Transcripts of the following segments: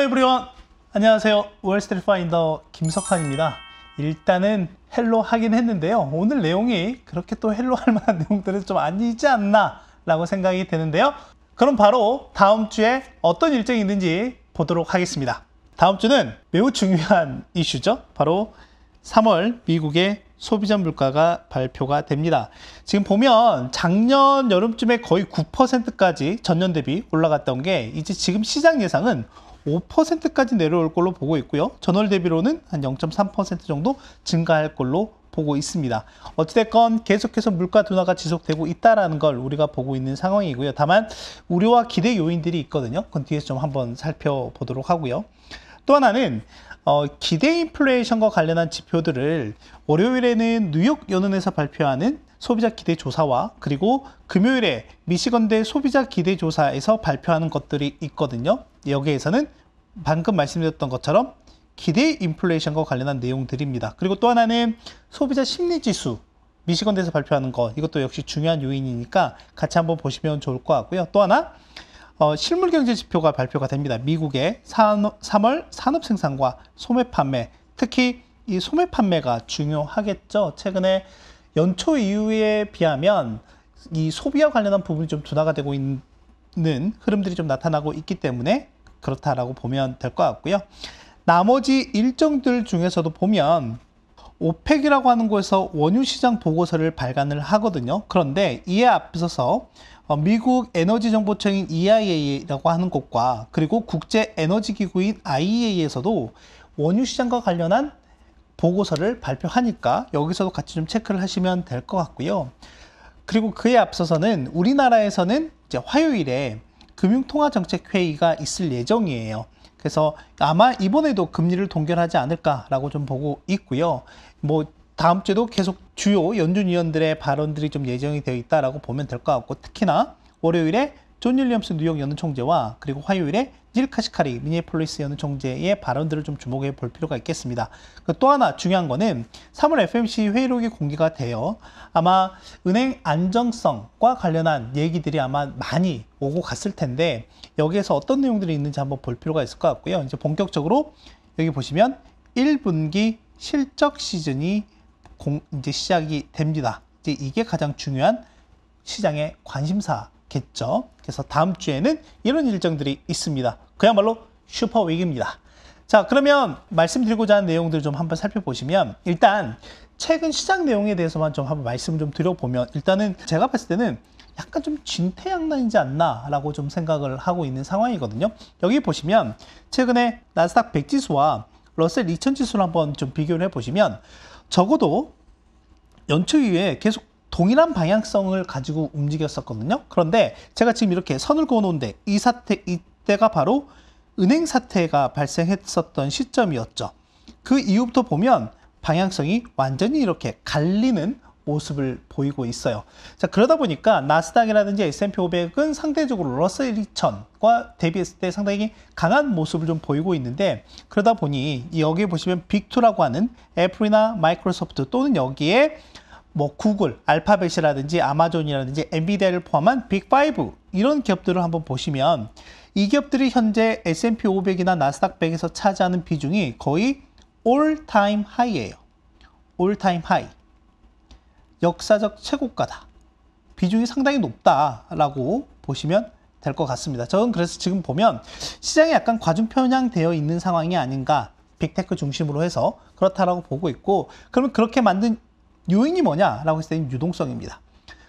에브리원, 안녕하세요. 월스트리트 파인더 김석환입니다. 일단은 헬로 하긴 했는데요, 오늘 내용이 그렇게 또 헬로 할 만한 내용들은 좀 아니지 않나 라고 생각이 되는데요, 그럼 바로 다음 주에 어떤 일정이 있는지 보도록 하겠습니다. 다음 주는 매우 중요한 이슈죠. 바로 3월 미국의 소비자 물가가 발표가 됩니다. 지금 보면 작년 여름쯤에 거의 9%까지 전년 대비 올라갔던 게 이제 지금 시장 예상은 5%까지 내려올 걸로 보고 있고요. 전월 대비로는 한 0.3% 정도 증가할 걸로 보고 있습니다. 어찌됐건 계속해서 물가 둔화가 지속되고 있다는 걸 우리가 보고 있는 상황이고요. 다만 우려와 기대 요인들이 있거든요. 그건 뒤에서 좀 한번 살펴보도록 하고요. 또 하나는 기대 인플레이션과 관련한 지표들을 월요일에는 뉴욕 연은에서 발표하는 소비자 기대 조사와 그리고 금요일에 미시건대 소비자 기대 조사에서 발표하는 것들이 있거든요. 여기에서는 방금 말씀드렸던 것처럼 기대 인플레이션과 관련한 내용들입니다. 그리고 또 하나는 소비자 심리지수, 미시건대에서 발표하는 것, 이것도 역시 중요한 요인이니까 같이 한번 보시면 좋을 것 같고요. 또 하나 실물경제 지표가 발표가 됩니다. 미국의 3월 산업생산과 소매 판매, 특히 이 소매 판매가 중요하겠죠. 최근에 연초 이후에 비하면 이 소비와 관련한 부분이 좀 둔화가 되고 있는 흐름들이 좀 나타나고 있기 때문에 그렇다라고 보면 될 것 같고요. 나머지 일정들 중에서도 보면 오펙이라고 하는 곳에서 원유 시장 보고서를 발간을 하거든요. 그런데 이에 앞서서 미국 에너지 정보청인 EIA라고 하는 곳과 그리고 국제 에너지 기구인 IEA에서도 원유 시장과 관련한 보고서를 발표하니까 여기서도 같이 좀 체크를 하시면 될 것 같고요. 그리고 그에 앞서서는 우리나라에서는 이제 화요일에 금융통화정책회의가 있을 예정이에요. 그래서 아마 이번에도 금리를 동결하지 않을까라고 좀 보고 있고요. 뭐 다음 주에도 계속 주요 연준 위원들의 발언들이 좀 예정이 되어 있다라고 보면 될 것 같고, 특히나 월요일에 존 윌리엄스 뉴욕 연은 총재와 그리고 화요일에 닐 카시카리 미니애폴리스 연은 총재의 발언들을 좀 주목해 볼 필요가 있겠습니다. 또 하나 중요한 거는 3월 FOMC 회의록이 공개가 돼요. 아마 은행 안정성과 관련한 얘기들이 아마 많이 오고 갔을 텐데 여기에서 어떤 내용들이 있는지 한번 볼 필요가 있을 것 같고요. 이제 본격적으로 여기 보시면 1분기 실적 시즌이 이제 시작이 됩니다. 이제 이게 가장 중요한 시장의 관심사겠죠. 그래서 다음 주에는 이런 일정들이 있습니다. 그야말로 슈퍼위기입니다. 자, 그러면 말씀드리고자 하는 내용들 좀 한번 살펴보시면, 일단 최근 시장 내용에 대해서만 좀 한번 말씀을 좀 드려보면, 일단은 제가 봤을 때는 약간 좀 진퇴양난이지 않나 라고 좀 생각을 하고 있는 상황이거든요. 여기 보시면 최근에 나스닥 100 지수와 러셀 2000 지수를 한번 좀 비교를 해보시면 적어도 연초 이후에 계속 동일한 방향성을 가지고 움직였었거든요. 그런데 제가 지금 이렇게 선을 그어놓은데 이때가 바로 은행 사태가 발생했었던 시점이었죠. 그 이후부터 보면 방향성이 완전히 이렇게 갈리는 모습을 보이고 있어요. 자, 그러다 보니까 나스닥이라든지 S&P 500은 상대적으로 러셀 2000과 대비했을 때 상당히 강한 모습을 좀 보이고 있는데, 그러다 보니 여기에 보시면 빅2라고 하는 애플이나 마이크로소프트 또는 여기에 뭐 구글, 알파벳이라든지 아마존이라든지 엔비디아를 포함한 빅5 이런 기업들을 한번 보시면 이 기업들이 현재 S&P 500이나 나스닥 100에서 차지하는 비중이 거의 올타임 하이예요. 올타임 하이. 역사적 최고가다. 비중이 상당히 높다라고 보시면 될 것 같습니다. 저는 그래서 지금 보면 시장이 약간 과중편향되어 있는 상황이 아닌가, 빅테크 중심으로 해서 그렇다라고 보고 있고, 그러면 그렇게 만든 요인이 뭐냐라고 했을 때는 유동성입니다.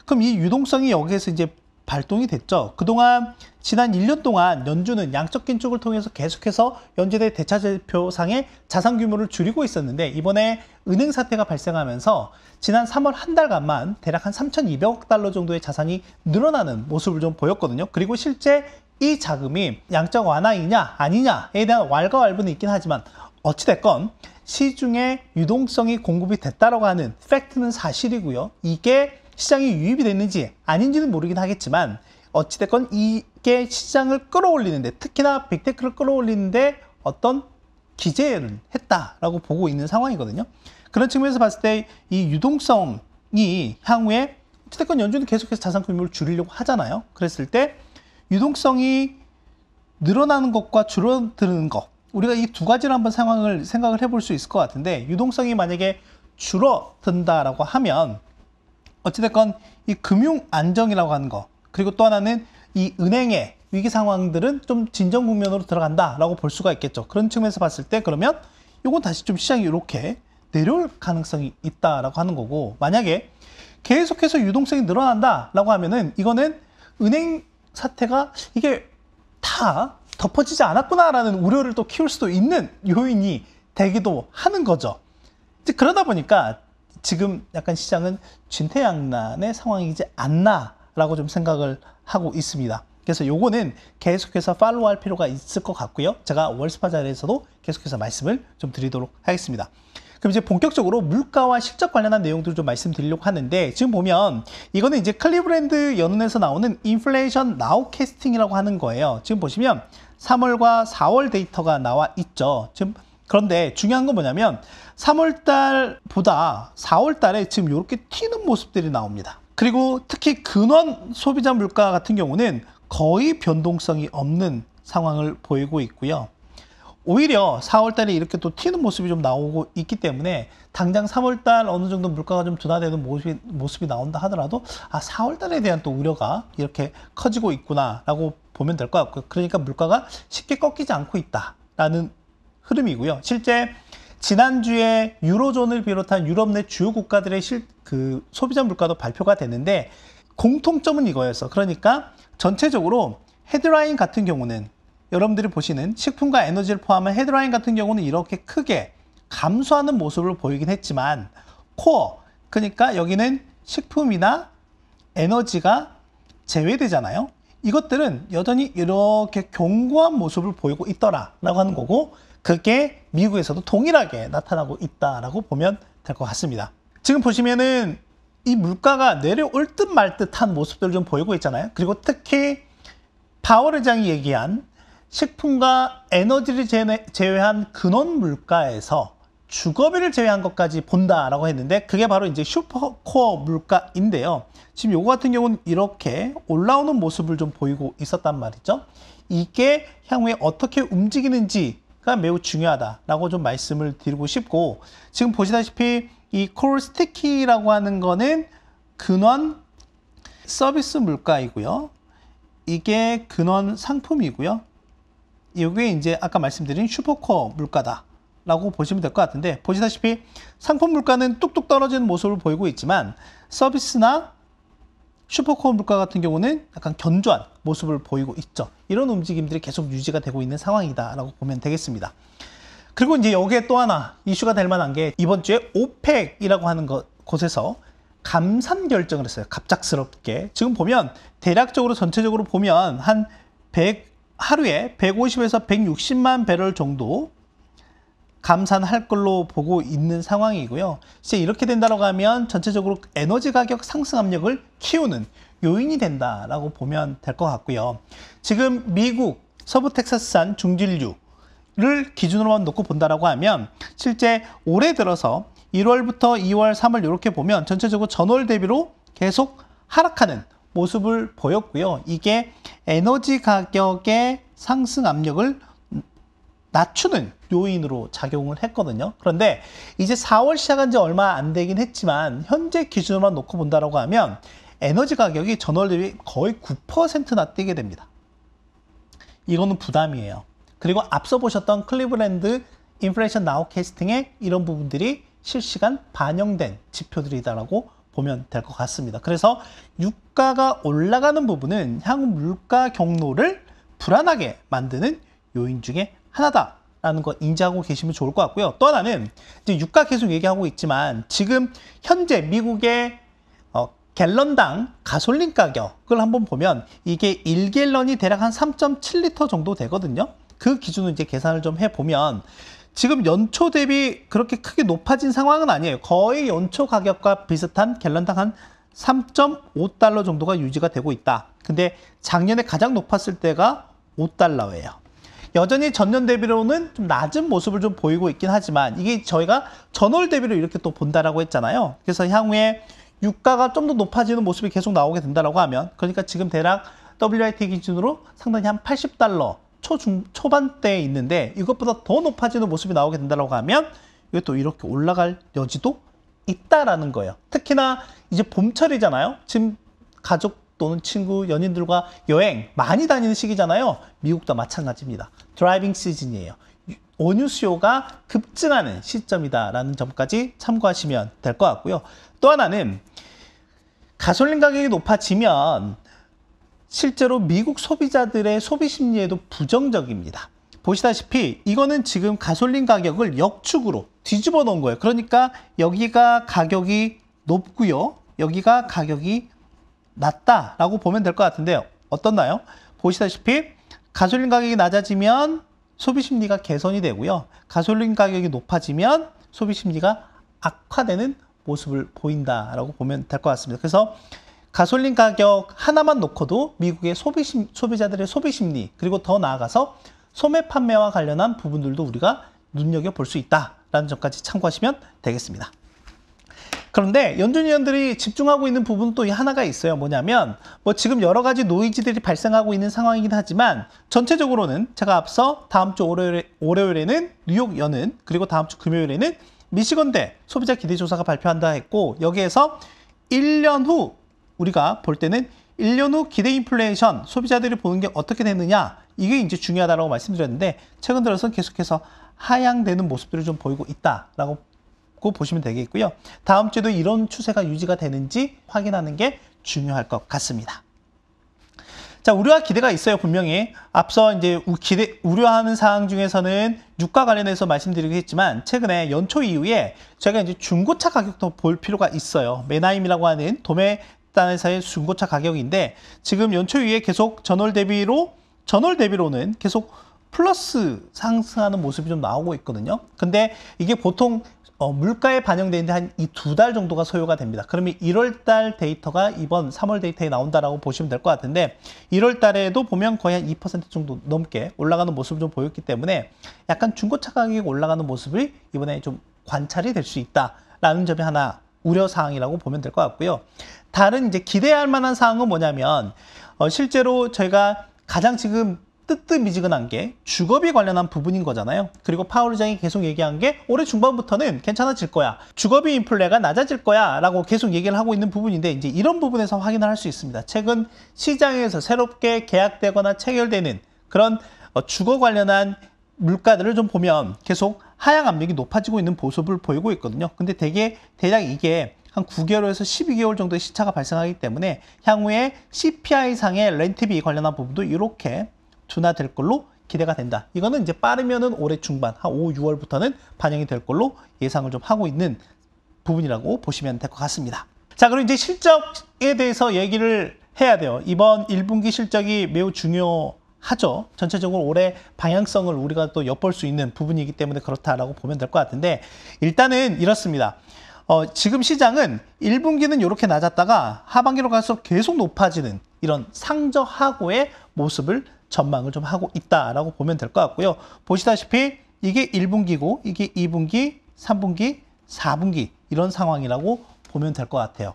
그럼 이 유동성이 여기에서 이제 발동이 됐죠. 그동안 지난 1년 동안 연준은 양적 긴축을 통해서 계속해서 연준의 대차지표상의 자산 규모를 줄이고 있었는데, 이번에 은행 사태가 발생하면서 지난 3월 한 달간만 대략 한 3,200억 달러 정도의 자산이 늘어나는 모습을 좀 보였거든요. 그리고 실제 이 자금이 양적 완화이냐 아니냐에 대한 왈가왈부는 있긴 하지만 어찌됐건 시중에 유동성이 공급이 됐다라고 하는 팩트는 사실이고요. 이게 시장이 유입이 됐는지 아닌지는 모르긴 하겠지만 어찌됐건 이게 시장을 끌어올리는데, 특히나 빅테크를 끌어올리는데 어떤 기재를 했다라고 보고 있는 상황이거든요. 그런 측면에서 봤을 때 이 유동성이 향후에 어찌됐건 연준은 계속해서 자산 규모를 줄이려고 하잖아요. 그랬을 때 유동성이 늘어나는 것과 줄어드는 것, 우리가 이 두 가지를 한번 생각을 해볼 수 있을 것 같은데, 유동성이 만약에 줄어든다라고 하면 어찌됐건 이 금융 안정이라고 하는 거, 그리고 또 하나는 이 은행의 위기 상황들은 좀 진정 국면으로 들어간다라고 볼 수가 있겠죠. 그런 측면에서 봤을 때 그러면 이건 다시 좀 시장이 이렇게 내려올 가능성이 있다라고 하는 거고, 만약에 계속해서 유동성이 늘어난다라고 하면은 이거는 은행 사태가 이게 다 덮어지지 않았구나라는 우려를 또 키울 수도 있는 요인이 되기도 하는 거죠. 이제 그러다 보니까 지금 약간 시장은 진퇴양난의 상황이지 않나라고 좀 생각을 하고 있습니다. 그래서 요거는 계속해서 팔로우할 필요가 있을 것 같고요. 제가 월스파 자리에서도 계속해서 말씀을 좀 드리도록 하겠습니다. 그럼 이제 본격적으로 물가와 실적 관련한 내용들을 좀 말씀드리려고 하는데, 지금 보면 이거는 이제 클리브랜드 연은에서 나오는 인플레이션 나우캐스팅이라고 하는 거예요. 지금 보시면 3월과 4월 데이터가 나와 있죠. 지금 그런데 중요한 건 뭐냐면 3월 달보다 4월 달에 지금 이렇게 튀는 모습들이 나옵니다. 그리고 특히 근원 소비자 물가 같은 경우는 거의 변동성이 없는 상황을 보이고 있고요. 오히려 4월 달에 이렇게 또 튀는 모습이 좀 나오고 있기 때문에 당장 3월 달 어느 정도 물가가 좀 둔화되는 모습이 나온다 하더라도 4월 달에 대한 또 우려가 이렇게 커지고 있구나라고 보면 될 것 같고요. 그러니까 물가가 쉽게 꺾이지 않고 있다라는 흐름이고요. 실제 지난주에 유로존을 비롯한 유럽 내 주요 국가들의 소비자 물가도 발표가 됐는데, 공통점은 이거였어. 그러니까 전체적으로 헤드라인 같은 경우는, 여러분들이 보시는 식품과 에너지를 포함한 헤드라인 같은 경우는 이렇게 크게 감소하는 모습을 보이긴 했지만, 코어, 그러니까 여기는 식품이나 에너지가 제외되잖아요. 이것들은 여전히 이렇게 견고한 모습을 보이고 있더라라고 하는 거고, 그게 미국에서도 동일하게 나타나고 있다라고 보면 될 것 같습니다. 지금 보시면은 이 물가가 내려올 듯 말 듯한 모습들을 좀 보이고 있잖아요. 그리고 특히 파월 의장이 얘기한 식품과 에너지를 제외한 근원 물가에서 주거비를 제외한 것까지 본다라고 했는데, 그게 바로 이제 슈퍼코어 물가인데요. 지금 요거 같은 경우는 이렇게 올라오는 모습을 좀 보이고 있었단 말이죠. 이게 향후에 어떻게 움직이는지가 매우 중요하다라고 좀 말씀을 드리고 싶고, 지금 보시다시피 이 콜 스티키라고 하는 거는 근원 서비스 물가이고요. 이게 근원 상품이고요. 이게 이제 아까 말씀드린 슈퍼코어 물가다라고 보시면 될 것 같은데, 보시다시피 상품 물가는 뚝뚝 떨어지는 모습을 보이고 있지만 서비스나 슈퍼코어 물가 같은 경우는 약간 견조한 모습을 보이고 있죠. 이런 움직임들이 계속 유지가 되고 있는 상황이다라고 보면 되겠습니다. 그리고 이제 여기에 또 하나 이슈가 될 만한 게, 이번 주에 오펙이라고 하는 곳에서 감산 결정을 했어요. 갑작스럽게. 지금 보면 대략적으로 전체적으로 보면 한 하루에 150에서 160만 배럴 정도 감산할 걸로 보고 있는 상황이고요. 이제 이렇게 된다고 하면 전체적으로 에너지 가격 상승 압력을 키우는 요인이 된다라고 보면 될 것 같고요. 지금 미국 서부 텍사스산 중진류를 기준으로만 놓고 본다라고 하면, 실제 올해 들어서 1월부터 2월, 3월 이렇게 보면 전체적으로 전월 대비로 계속 하락하는 모습을 보였고요. 이게 에너지 가격의 상승 압력을 낮추는 요인으로 작용을 했거든요. 그런데 이제 4월 시작한 지 얼마 안 되긴 했지만, 현재 기준으로만 놓고 본다라고 하면 에너지 가격이 전월 대비 거의 9%나 뛰게 됩니다. 이거는 부담이에요. 그리고 앞서 보셨던 클리브랜드 인플레이션 나우캐스팅의 이런 부분들이 실시간 반영된 지표들이다라고 보면 될 것 같습니다. 그래서 유가가 올라가는 부분은 향후 물가 경로를 불안하게 만드는 요인 중에 하나다라는 거 인지하고 계시면 좋을 것 같고요. 또 하나는 이제 유가 계속 얘기하고 있지만, 지금 현재 미국의 갤런당 가솔린 가격을 한번 보면 이게 1갤런이 대략 한 3.7리터 정도 되거든요. 그 기준으로 이제 계산을 좀 해보면 지금 연초 대비 그렇게 크게 높아진 상황은 아니에요. 거의 연초 가격과 비슷한 갤런당 한 3.5달러 정도가 유지가 되고 있다. 근데 작년에 가장 높았을 때가 5달러예요. 여전히 전년 대비로는 좀 낮은 모습을 좀 보이고 있긴 하지만, 이게 저희가 전월 대비로 이렇게 또 본다라고 했잖아요. 그래서 향후에 유가가 좀 더 높아지는 모습이 계속 나오게 된다라고 하면, 그러니까 지금 대략 WIT 기준으로 상당히 한 80달러 초반대에 있는데 이것보다 더 높아지는 모습이 나오게 된다고 하면 이것도 이렇게 올라갈 여지도 있다라는 거예요. 특히나 이제 봄철이잖아요. 지금 가족 또는 친구, 연인들과 여행 많이 다니는 시기잖아요. 미국도 마찬가지입니다. 드라이빙 시즌이에요. 원유 수요가 급증하는 시점이다라는 점까지 참고하시면 될 것 같고요. 또 하나는 가솔린 가격이 높아지면 실제로 미국 소비자들의 소비 심리에도 부정적입니다. 보시다시피 이거는 지금 가솔린 가격을 역축으로 뒤집어 놓은 거예요. 그러니까 여기가 가격이 높고요. 여기가 가격이 낮다라고 보면 될 것 같은데요. 어떻나요? 보시다시피 가솔린 가격이 낮아지면 소비 심리가 개선이 되고요. 가솔린 가격이 높아지면 소비 심리가 악화되는 모습을 보인다라고 보면 될 것 같습니다. 그래서 가솔린 가격 하나만 놓고도 미국의 소비자들의 소비 심리, 그리고 더 나아가서 소매 판매와 관련한 부분들도 우리가 눈여겨볼 수 있다라는 점까지 참고하시면 되겠습니다. 그런데 연준위원들이 집중하고 있는 부분은 또 하나가 있어요. 뭐냐면 지금 여러 가지 노이즈들이 발생하고 있는 상황이긴 하지만 전체적으로는 제가 앞서 다음 주 월요일에는 뉴욕 연은, 그리고 다음 주 금요일에는 미시건대 소비자 기대조사가 발표한다 했고, 여기에서 1년 후 우리가 볼 때는 1년 후 기대 인플레이션 소비자들이 보는 게 어떻게 됐느냐, 이게 이제 중요하다고 말씀드렸는데 최근 들어서 계속해서 하향되는 모습들을 좀 보이고 있다라고 보시면 되겠고요. 다음 주에도 이런 추세가 유지가 되는지 확인하는 게 중요할 것 같습니다. 자, 우려와 기대가 있어요. 분명히 앞서 이제 우려하는 사항 중에서는 유가 관련해서 말씀드리긴 했지만 최근에 연초 이후에 저희가 이제 중고차 가격도 볼 필요가 있어요. 메나임이라고 하는 도매단에서의 중고차 가격인데 지금 연초 이후에 계속 전월 대비로는 계속 플러스 상승하는 모습이 좀 나오고 있거든요. 근데 이게 보통 물가에 반영되는데 한 이 2달 정도가 소요가 됩니다. 그러면 1월달 데이터가 이번 3월 데이터에 나온다라고 보시면 될 것 같은데 1월달에도 보면 거의 한 2% 정도 넘게 올라가는 모습을 좀 보였기 때문에 약간 중고차 가격이 올라가는 모습이 이번에 좀 관찰이 될 수 있다라는 점이 하나 우려 사항이라고 보면 될 것 같고요. 다른 이제 기대할 만한 사항은 뭐냐면 실제로 저희가 가장 지금 뜨뜻미지근한 게 주거비 관련한 부분인 거잖아요. 그리고 파월 의장이 계속 얘기한 게 올해 중반부터는 괜찮아질 거야, 주거비 인플레가 낮아질 거야 라고 계속 얘기를 하고 있는 부분인데 이제 이런 부분에서 확인을 할 수 있습니다. 최근 시장에서 새롭게 계약되거나 체결되는 그런 주거 관련한 물가들을 좀 보면 계속 하향 압력이 높아지고 있는 모습을 보이고 있거든요. 근데 대략 이게 한 9개월에서 12개월 정도의 시차가 발생하기 때문에 향후에 CPI상의 렌트비 관련한 부분도 이렇게 둔화될 걸로 기대가 된다. 이거는 이제 빠르면은 올해 중반, 한 5, 6월부터는 반영이 될 걸로 예상을 좀 하고 있는 부분이라고 보시면 될 것 같습니다. 자, 그리고 이제 실적에 대해서 얘기를 해야 돼요. 이번 1분기 실적이 매우 중요하죠. 전체적으로 올해 방향성을 우리가 또 엿볼 수 있는 부분이기 때문에 그렇다라고 보면 될 것 같은데 일단은 이렇습니다. 지금 시장은 1분기는 이렇게 낮았다가 하반기로 갈수록 계속 높아지는 이런 상저하고의 모습을 전망을 좀 하고 있다라고 보면 될 것 같고요. 보시다시피 이게 1분기고 이게 2분기, 3분기, 4분기 이런 상황이라고 보면 될 것 같아요.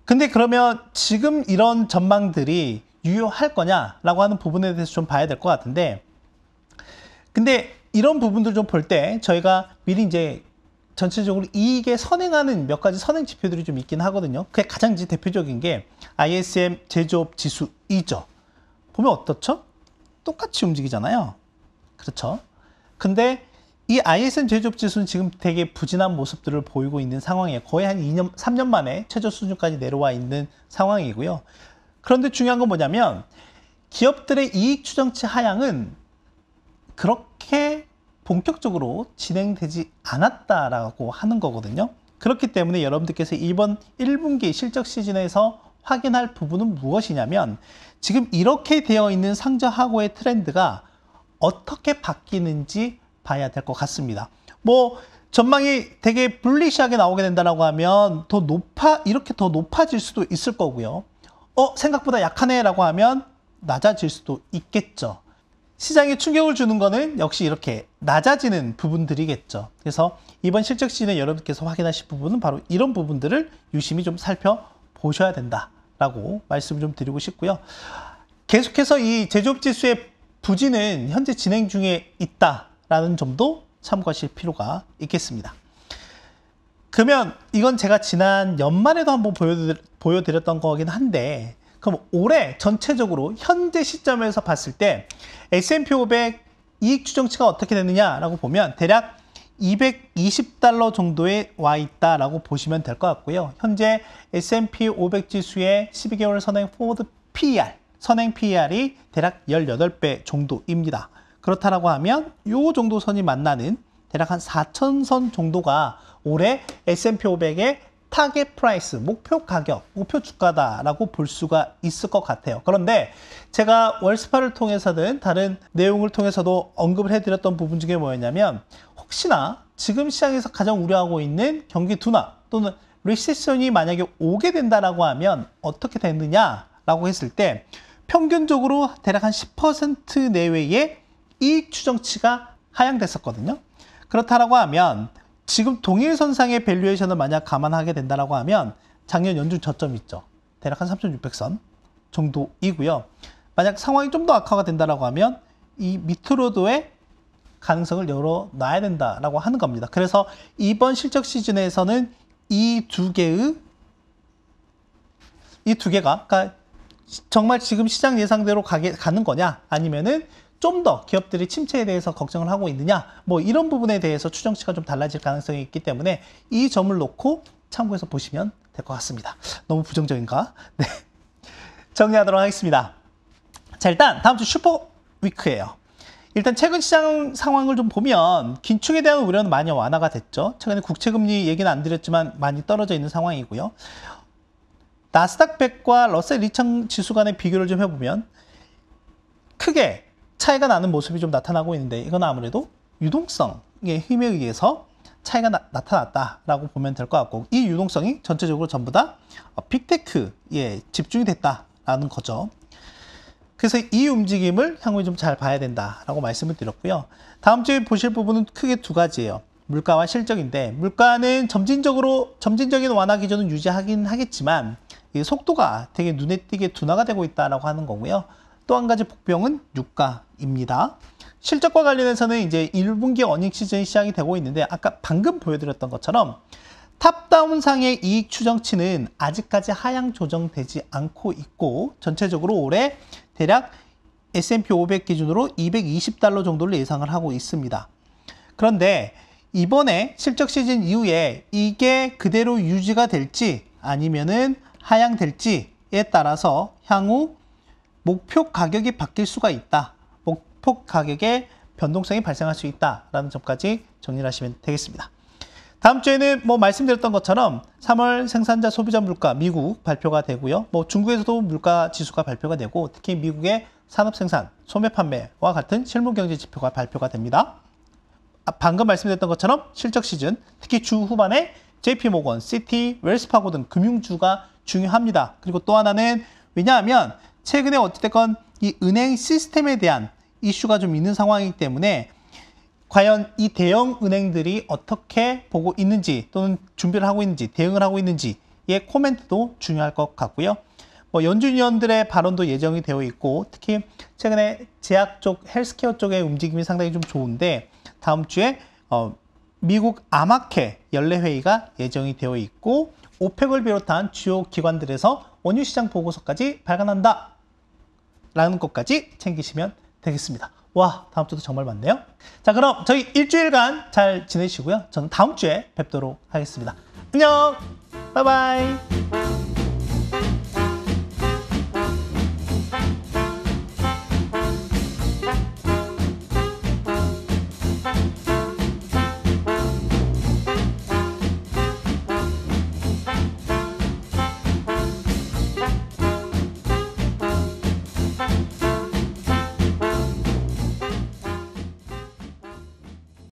근데 그러면 지금 이런 전망들이 유효할 거냐라고 하는 부분에 대해서 좀 봐야 될 것 같은데 근데 이런 부분들 좀 볼 때 저희가 미리 이제 전체적으로 이익에 선행하는 몇 가지 선행 지표들이 좀 있긴 하거든요. 그게 가장 이제 대표적인 게 ISM 제조업 지수이죠. 보면 어떻죠? 똑같이 움직이잖아요. 그렇죠? 근데 이 ISM 제조업 지수는 지금 되게 부진한 모습들을 보이고 있는 상황이에요. 거의 한 3년 만에 최저 수준까지 내려와 있는 상황이고요. 그런데 중요한 건 뭐냐면 기업들의 이익 추정치 하향은 그렇게 본격적으로 진행되지 않았다라고 하는 거거든요. 그렇기 때문에 여러분들께서 이번 1분기 실적 시즌에서 확인할 부분은 무엇이냐면 지금 이렇게 되어 있는 상저하고의 트렌드가 어떻게 바뀌는지 봐야 될 것 같습니다. 전망이 되게 불리시하게 나오게 된다고 하면 이렇게 더 높아질 수도 있을 거고요. 생각보다 약하네라고 하면 낮아질 수도 있겠죠. 시장에 충격을 주는 거는 역시 이렇게 낮아지는 부분들이겠죠. 그래서 이번 실적 시즌에 여러분께서 확인하실 부분은 바로 이런 부분들을 유심히 좀 살펴보셔야 된다라고 말씀을 좀 드리고 싶고요. 계속해서 이 제조업 지수의 부진은 현재 진행 중에 있다라는 점도 참고하실 필요가 있겠습니다. 그러면 이건 제가 지난 연말에도 한번 보여드렸던 거긴 한데, 그럼 올해 전체적으로 현재 시점에서 봤을 때 S&P 500 이익 추정치가 어떻게 되느냐라고 보면 대략 220달러 정도에 와 있다라고 보시면 될 것 같고요. 현재 S&P 500 지수의 12개월 선행 포워드 PER, 선행 PER이 대략 18배 정도입니다. 그렇다라고 하면 이 정도 선이 만나는 대략 한 4,000선 정도가 올해 S&P 500의 타겟 프라이스, 목표 가격, 목표 주가다라고 볼 수가 있을 것 같아요. 그런데 제가 월스파를 통해서든 다른 내용을 통해서도 언급을 해드렸던 부분 중에 뭐였냐면, 혹시나 지금 시장에서 가장 우려하고 있는 경기 둔화 또는 리세션이 만약에 오게 된다라고 하면 어떻게 되느냐라고 했을 때 평균적으로 대략 한 10% 내외의 이익 추정치가 하향됐었거든요. 그렇다라고 하면 지금 동일선상의 밸류에이션을 만약 감안하게 된다라고 하면 작년 연중 저점 있죠. 대략 한 3,600선 정도이고요. 만약 상황이 좀 더 악화가 된다라고 하면 이 밑으로도의 가능성을 열어놔야 된다라고 하는 겁니다. 그래서 이번 실적 시즌에서는 이 두 개가 그러니까 정말 지금 시장 예상대로 가는 거냐, 아니면은 좀 더 기업들이 침체에 대해서 걱정을 하고 있느냐, 뭐 이런 부분에 대해서 추정치가 좀 달라질 가능성이 있기 때문에 이 점을 놓고 참고해서 보시면 될 것 같습니다. 너무 부정적인가? 네. 정리하도록 하겠습니다. 자, 일단 다음 주 슈퍼 위크예요. 일단 최근 시장 상황을 좀 보면 긴축에 대한 우려는 많이 완화가 됐죠. 최근에 국채금리 얘기는 안 드렸지만 많이 떨어져 있는 상황이고요. 나스닥 100과 러셀 2000 지수 간의 비교를 좀 해보면 크게 차이가 나는 모습이 좀 나타나고 있는데, 이건 아무래도 유동성의 힘에 의해서 차이가 나타났다라고 보면 될 것 같고, 이 유동성이 전체적으로 전부 다 빅테크에 집중이 됐다라는 거죠. 그래서 이 움직임을 향후에 좀 잘 봐야 된다라고 말씀을 드렸고요. 다음 주에 보실 부분은 크게 두 가지예요. 물가와 실적인데, 물가는 점진적인 완화 기조는 유지하긴 하겠지만 이 속도가 되게 눈에 띄게 둔화가 되고 있다라고 하는 거고요. 또 한 가지 복병은 유가입니다. 실적과 관련해서는 이제 1분기 어닝 시즌이 시작이 되고 있는데, 아까 방금 보여드렸던 것처럼 탑다운상의 이익 추정치는 아직까지 하향 조정되지 않고 있고, 전체적으로 올해 대략 S&P 500 기준으로 220달러 정도를 예상을 하고 있습니다. 그런데 이번에 실적 시즌 이후에 이게 그대로 유지가 될지 아니면은 하향될지에 따라서 향후 목표 가격이 바뀔 수가 있다. 목표 가격의 변동성이 발생할 수 있다라는 점까지 정리를 하시면 되겠습니다. 다음 주에는 뭐 말씀드렸던 것처럼 3월 생산자 소비자 물가 미국 발표가 되고요. 뭐 중국에서도 물가 지수가 발표가 되고, 특히 미국의 산업 생산, 소매 판매와 같은 실무 경제 지표가 발표가 됩니다. 방금 말씀드렸던 것처럼 실적 시즌, 특히 주 후반에 JP모건, 시티, 웰스파고 등 금융주가 중요합니다. 그리고 또 하나는, 왜냐하면 최근에 어찌됐건 이 은행 시스템에 대한 이슈가 좀 있는 상황이기 때문에 과연 이 대형 은행들이 어떻게 보고 있는지, 또는 준비를 하고 있는지, 대응을 하고 있는지의 코멘트도 중요할 것 같고요. 뭐 연준위원들의 발언도 예정이 되어 있고, 특히 최근에 제약 쪽, 헬스케어 쪽의 움직임이 상당히 좀 좋은데, 다음 주에 미국 아마케 연례회의가 예정이 되어 있고, 오펙을 비롯한 주요 기관들에서 원유시장 보고서까지 발간한다 라는 것까지 챙기시면 되겠습니다. 와, 다음 주도 정말 많네요. 자, 그럼 저희 일주일간 잘 지내시고요. 저는 다음 주에 뵙도록 하겠습니다. 안녕! 바이바이!